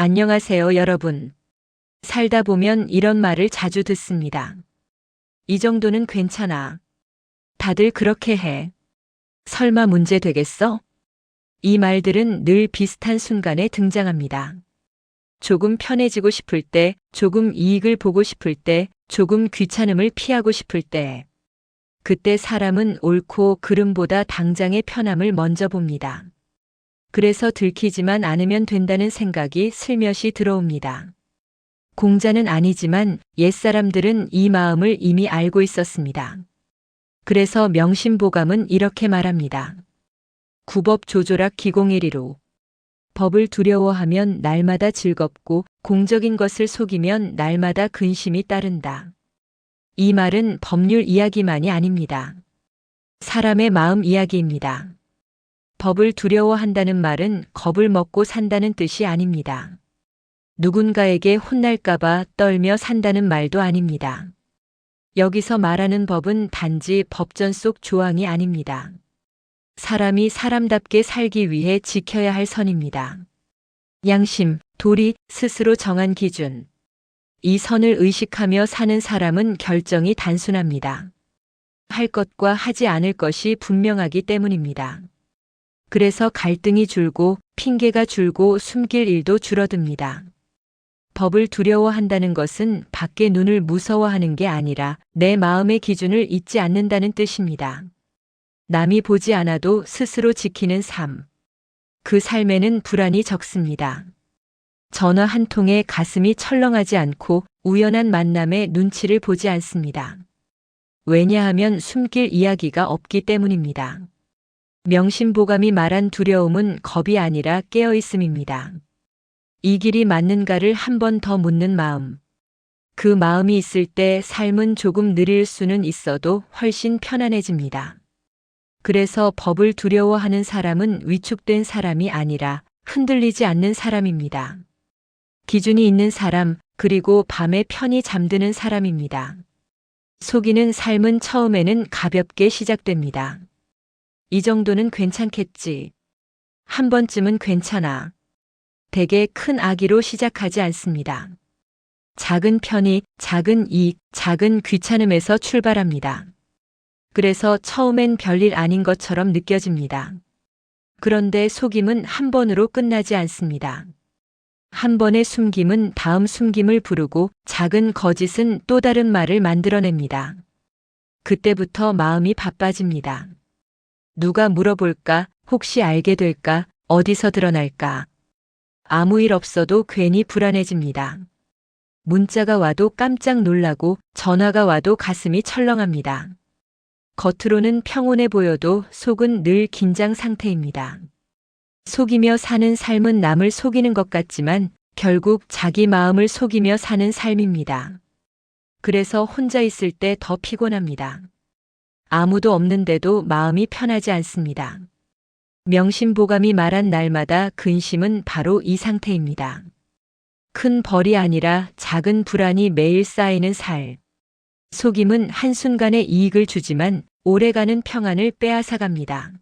안녕하세요, 여러분. 살다 보면 이런 말을 자주 듣습니다. 이 정도는 괜찮아. 다들 그렇게 해. 설마 문제 되겠어? 이 말들은 늘 비슷한 순간에 등장합니다. 조금 편해지고 싶을 때, 조금 이익을 보고 싶을 때, 조금 귀찮음을 피하고 싶을 때. 그때 사람은 옳고 그름보다 당장의 편함을 먼저 봅니다. 그래서 들키지만 않으면 된다는 생각이 슬며시 들어옵니다. 공자는 아니지만 옛사람들은 이 마음을 이미 알고 있었습니다. 그래서 명심보감은 이렇게 말합니다. 구법조조락 기공일이로. 법을 두려워하면 날마다 즐겁고 공적인 것을 속이면 날마다 근심이 따른다. 이 말은 법률 이야기만이 아닙니다. 사람의 마음 이야기입니다. 법을 두려워한다는 말은 겁을 먹고 산다는 뜻이 아닙니다. 누군가에게 혼날까봐 떨며 산다는 말도 아닙니다. 여기서 말하는 법은 단지 법전 속 조항이 아닙니다. 사람이 사람답게 살기 위해 지켜야 할 선입니다. 양심, 도리, 스스로 정한 기준. 이 선을 의식하며 사는 사람은 결정이 단순합니다. 할 것과 하지 않을 것이 분명하기 때문입니다. 그래서 갈등이 줄고 핑계가 줄고 숨길 일도 줄어듭니다. 법을 두려워한다는 것은 밖의 눈을 무서워하는 게 아니라 내 마음의 기준을 잊지 않는다는 뜻입니다. 남이 보지 않아도 스스로 지키는 삶. 그 삶에는 불안이 적습니다. 전화 한 통에 가슴이 철렁하지 않고 우연한 만남에 눈치를 보지 않습니다. 왜냐하면 숨길 이야기가 없기 때문입니다. 명심보감이 말한 두려움은 겁이 아니라 깨어있음입니다. 이 길이 맞는가를 한 번 더 묻는 마음. 그 마음이 있을 때 삶은 조금 느릴 수는 있어도 훨씬 편안해집니다. 그래서 법을 두려워하는 사람은 위축된 사람이 아니라 흔들리지 않는 사람입니다. 기준이 있는 사람, 그리고 밤에 편히 잠드는 사람입니다. 속이는 삶은 처음에는 가볍게 시작됩니다. 이 정도는 괜찮겠지. 한 번쯤은 괜찮아. 대개 큰 악의로 시작하지 않습니다. 작은 편익, 작은 이익, 작은 귀찮음에서 출발합니다. 그래서 처음엔 별일 아닌 것처럼 느껴집니다. 그런데 속임은 한 번으로 끝나지 않습니다. 한 번의 숨김은 다음 숨김을 부르고 작은 거짓은 또 다른 말을 만들어냅니다. 그때부터 마음이 바빠집니다. 누가 물어볼까? 혹시 알게 될까? 어디서 드러날까? 아무 일 없어도 괜히 불안해집니다. 문자가 와도 깜짝 놀라고 전화가 와도 가슴이 철렁합니다. 겉으로는 평온해 보여도 속은 늘 긴장 상태입니다. 속이며 사는 삶은 남을 속이는 것 같지만 결국 자기 마음을 속이며 사는 삶입니다. 그래서 혼자 있을 때 더 피곤합니다. 아무도 없는데도 마음이 편하지 않습니다. 명심보감이 말한 날마다 근심은 바로 이 상태입니다. 큰 벌이 아니라 작은 불안이 매일 쌓이는 살. 속임은 한순간의 이익을 주지만 오래가는 평안을 빼앗아갑니다.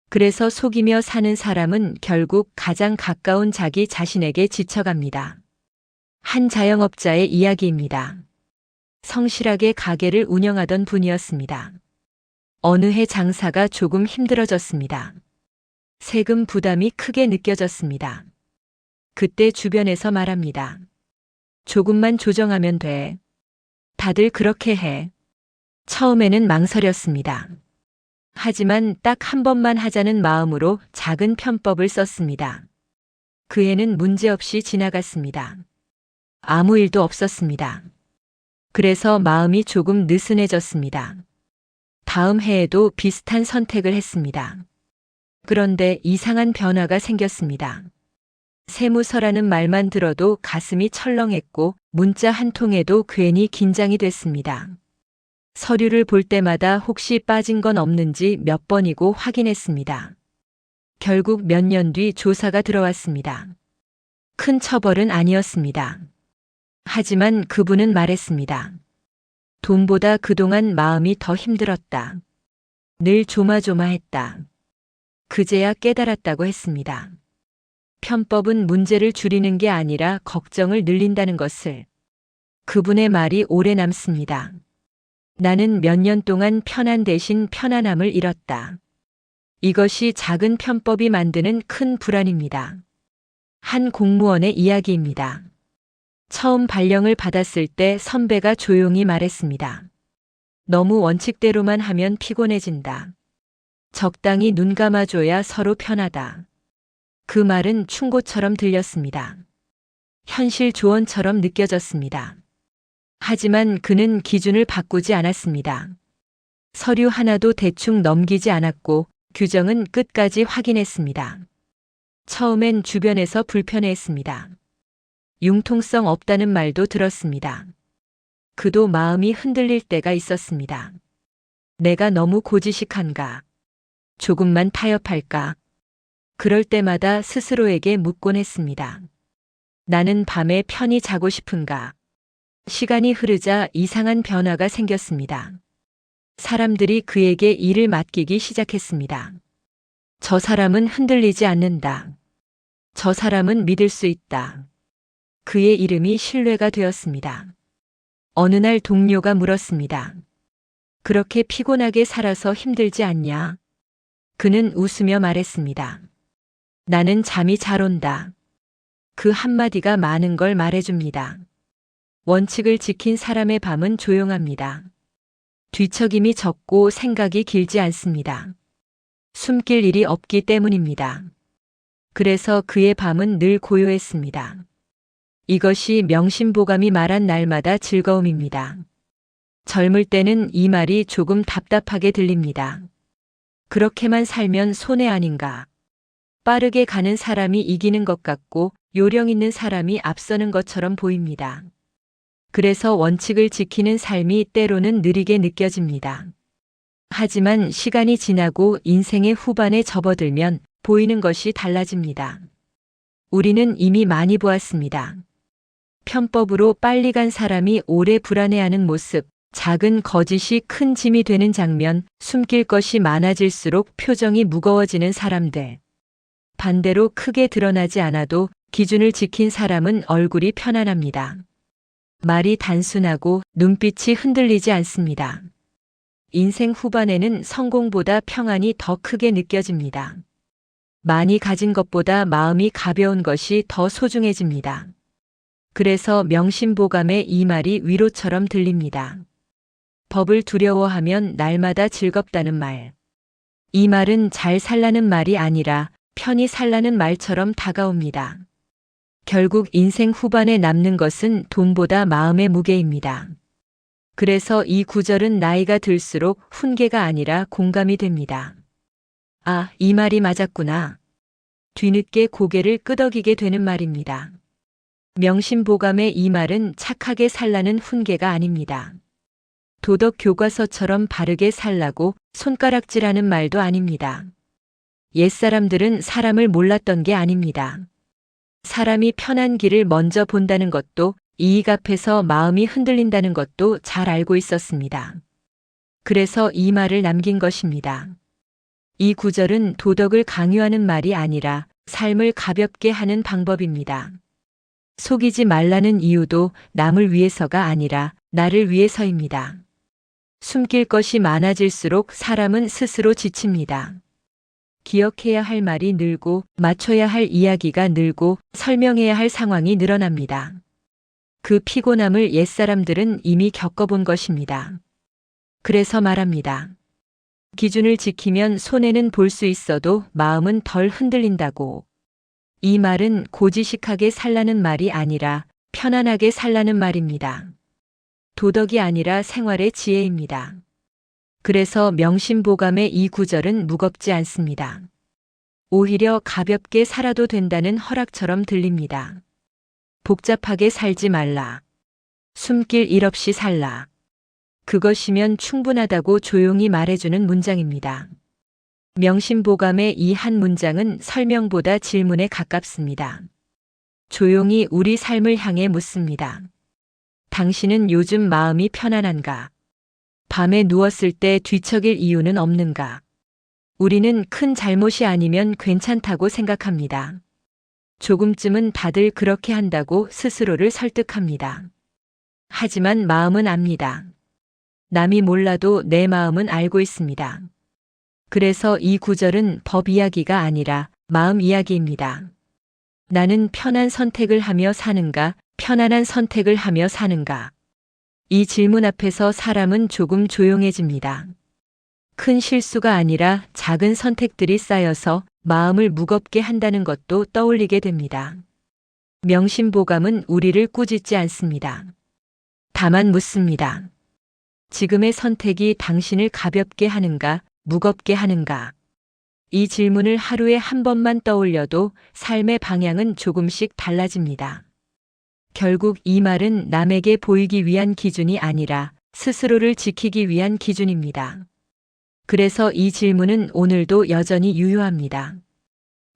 그래서 속이며 사는 사람은 결국 가장 가까운 자기 자신에게 지쳐갑니다. 한 자영업자의 이야기입니다. 성실하게 가게를 운영하던 분이었습니다. 어느 해 장사가 조금 힘들어졌습니다. 세금 부담이 크게 느껴졌습니다. 그때 주변에서 말합니다. 조금만 조정하면 돼. 다들 그렇게 해. 처음에는 망설였습니다. 하지만 딱 한 번만 하자는 마음으로 작은 편법을 썼습니다. 그 해는 문제없이 지나갔습니다. 아무 일도 없었습니다. 그래서 마음이 조금 느슨해졌습니다. 다음 해에도 비슷한 선택을 했습니다. 그런데 이상한 변화가 생겼습니다. 세무서라는 말만 들어도 가슴이 철렁했고 문자 한 통에도 괜히 긴장이 됐습니다. 서류를 볼 때마다 혹시 빠진 건 없는지 몇 번이고 확인했습니다. 결국 몇 년 뒤 조사가 들어왔습니다. 큰 처벌은 아니었습니다. 하지만 그분은 말했습니다. 돈보다 그동안 마음이 더 힘들었다. 늘 조마조마했다. 그제야 깨달았다고 했습니다. 편법은 문제를 줄이는 게 아니라 걱정을 늘린다는 것을. 그분의 말이 오래 남습니다. 나는 몇 년 동안 편안 대신 편안함을 잃었다. 이것이 작은 편법이 만드는 큰 불안입니다. 한 공무원의 이야기입니다. 처음 발령을 받았을 때 선배가 조용히 말했습니다. 너무 원칙대로만 하면 피곤해진다. 적당히 눈 감아줘야 서로 편하다. 그 말은 충고처럼 들렸습니다. 현실 조언처럼 느껴졌습니다. 하지만 그는 기준을 바꾸지 않았습니다. 서류 하나도 대충 넘기지 않았고 규정은 끝까지 확인했습니다. 처음엔 주변에서 불편해했습니다. 융통성 없다는 말도 들었습니다. 그도 마음이 흔들릴 때가 있었습니다. 내가 너무 고지식한가? 조금만 타협할까? 그럴 때마다 스스로에게 묻곤 했습니다. 나는 밤에 편히 자고 싶은가? 시간이 흐르자 이상한 변화가 생겼습니다. 사람들이 그에게 일을 맡기기 시작했습니다. 저 사람은 흔들리지 않는다. 저 사람은 믿을 수 있다. 그의 이름이 신뢰가 되었습니다. 어느 날 동료가 물었습니다. 그렇게 피곤하게 살아서 힘들지 않냐? 그는 웃으며 말했습니다. 나는 잠이 잘 온다. 그 한마디가 많은 걸 말해줍니다. 원칙을 지킨 사람의 밤은 조용합니다. 뒤척임이 적고 생각이 길지 않습니다. 숨길 일이 없기 때문입니다. 그래서 그의 밤은 늘 고요했습니다. 이것이 명심보감이 말한 날마다 즐거움입니다. 젊을 때는 이 말이 조금 답답하게 들립니다. 그렇게만 살면 손해 아닌가. 빠르게 가는 사람이 이기는 것 같고 요령 있는 사람이 앞서는 것처럼 보입니다. 그래서 원칙을 지키는 삶이 때로는 느리게 느껴집니다. 하지만 시간이 지나고 인생의 후반에 접어들면 보이는 것이 달라집니다. 우리는 이미 많이 보았습니다. 편법으로 빨리 간 사람이 오래 불안해하는 모습, 작은 거짓이 큰 짐이 되는 장면, 숨길 것이 많아질수록 표정이 무거워지는 사람들. 반대로 크게 드러나지 않아도 기준을 지킨 사람은 얼굴이 편안합니다. 말이 단순하고 눈빛이 흔들리지 않습니다. 인생 후반에는 성공보다 평안이 더 크게 느껴집니다. 많이 가진 것보다 마음이 가벼운 것이 더 소중해집니다. 그래서 명심보감의 이 말이 위로처럼 들립니다. 법을 두려워하면 날마다 즐겁다는 말. 이 말은 잘 살라는 말이 아니라 편히 살라는 말처럼 다가옵니다. 결국 인생 후반에 남는 것은 돈보다 마음의 무게입니다. 그래서 이 구절은 나이가 들수록 훈계가 아니라 공감이 됩니다. 아, 이 말이 맞았구나. 뒤늦게 고개를 끄덕이게 되는 말입니다. 명심보감의 이 말은 착하게 살라는 훈계가 아닙니다. 도덕 교과서처럼 바르게 살라고 손가락질하는 말도 아닙니다. 옛사람들은 사람을 몰랐던 게 아닙니다. 사람이 편한 길을 먼저 본다는 것도 이익 앞에서 마음이 흔들린다는 것도 잘 알고 있었습니다. 그래서 이 말을 남긴 것입니다. 이 구절은 도덕을 강요하는 말이 아니라 삶을 가볍게 하는 방법입니다. 속이지 말라는 이유도 남을 위해서가 아니라 나를 위해서입니다. 숨길 것이 많아질수록 사람은 스스로 지칩니다. 기억해야 할 말이 늘고 맞춰야 할 이야기가 늘고 설명해야 할 상황이 늘어납니다. 그 피곤함을 옛사람들은 이미 겪어본 것입니다. 그래서 말합니다. 기준을 지키면 손해는 볼 수 있어도 마음은 덜 흔들린다고. 이 말은 고지식하게 살라는 말이 아니라 편안하게 살라는 말입니다. 도덕이 아니라 생활의 지혜입니다. 그래서 명심보감의 이 구절은 무겁지 않습니다. 오히려 가볍게 살아도 된다는 허락처럼 들립니다. 복잡하게 살지 말라. 숨길 일 없이 살라. 그것이면 충분하다고 조용히 말해주는 문장입니다. 명심보감의 이 한 문장은 설명보다 질문에 가깝습니다. 조용히 우리 삶을 향해 묻습니다. 당신은 요즘 마음이 편안한가? 밤에 누웠을 때 뒤척일 이유는 없는가? 우리는 큰 잘못이 아니면 괜찮다고 생각합니다. 조금쯤은 다들 그렇게 한다고 스스로를 설득합니다. 하지만 마음은 압니다. 남이 몰라도 내 마음은 알고 있습니다. 그래서 이 구절은 법 이야기가 아니라 마음 이야기입니다. 나는 편한 선택을 하며 사는가, 편안한 선택을 하며 사는가? 이 질문 앞에서 사람은 조금 조용해집니다. 큰 실수가 아니라 작은 선택들이 쌓여서 마음을 무겁게 한다는 것도 떠올리게 됩니다. 명심보감은 우리를 꾸짖지 않습니다. 다만 묻습니다. 지금의 선택이 당신을 가볍게 하는가, 무겁게 하는가? 이 질문을 하루에 한 번만 떠올려도 삶의 방향은 조금씩 달라집니다. 결국 이 말은 남에게 보이기 위한 기준이 아니라 스스로를 지키기 위한 기준입니다. 그래서 이 질문은 오늘도 여전히 유효합니다.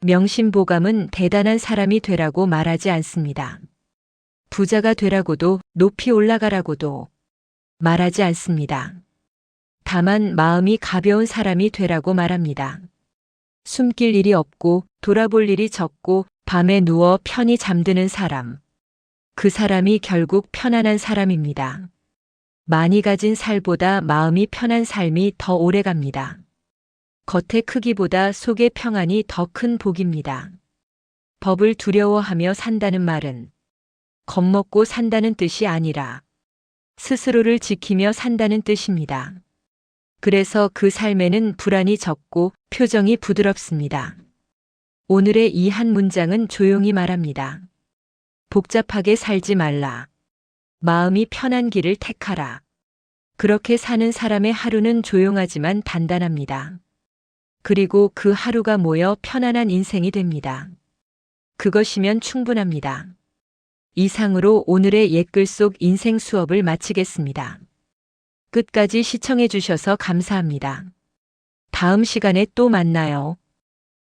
명심보감은 대단한 사람이 되라고 말하지 않습니다. 부자가 되라고도 높이 올라가라고도 말하지 않습니다. 다만 마음이 가벼운 사람이 되라고 말합니다. 숨길 일이 없고 돌아볼 일이 적고 밤에 누워 편히 잠드는 사람. 그 사람이 결국 편안한 사람입니다. 많이 가진 살보다 마음이 편한 삶이 더 오래 갑니다. 겉의 크기보다 속의 평안이 더 큰 복입니다. 법을 두려워하며 산다는 말은 겁먹고 산다는 뜻이 아니라 스스로를 지키며 산다는 뜻입니다. 그래서 그 삶에는 불안이 적고 표정이 부드럽습니다. 오늘의 이 한 문장은 조용히 말합니다. 복잡하게 살지 말라. 마음이 편한 길을 택하라. 그렇게 사는 사람의 하루는 조용하지만 단단합니다. 그리고 그 하루가 모여 편안한 인생이 됩니다. 그것이면 충분합니다. 이상으로 오늘의 옛글 속 인생 수업을 마치겠습니다. 끝까지 시청해 주셔서 감사합니다. 다음 시간에 또 만나요.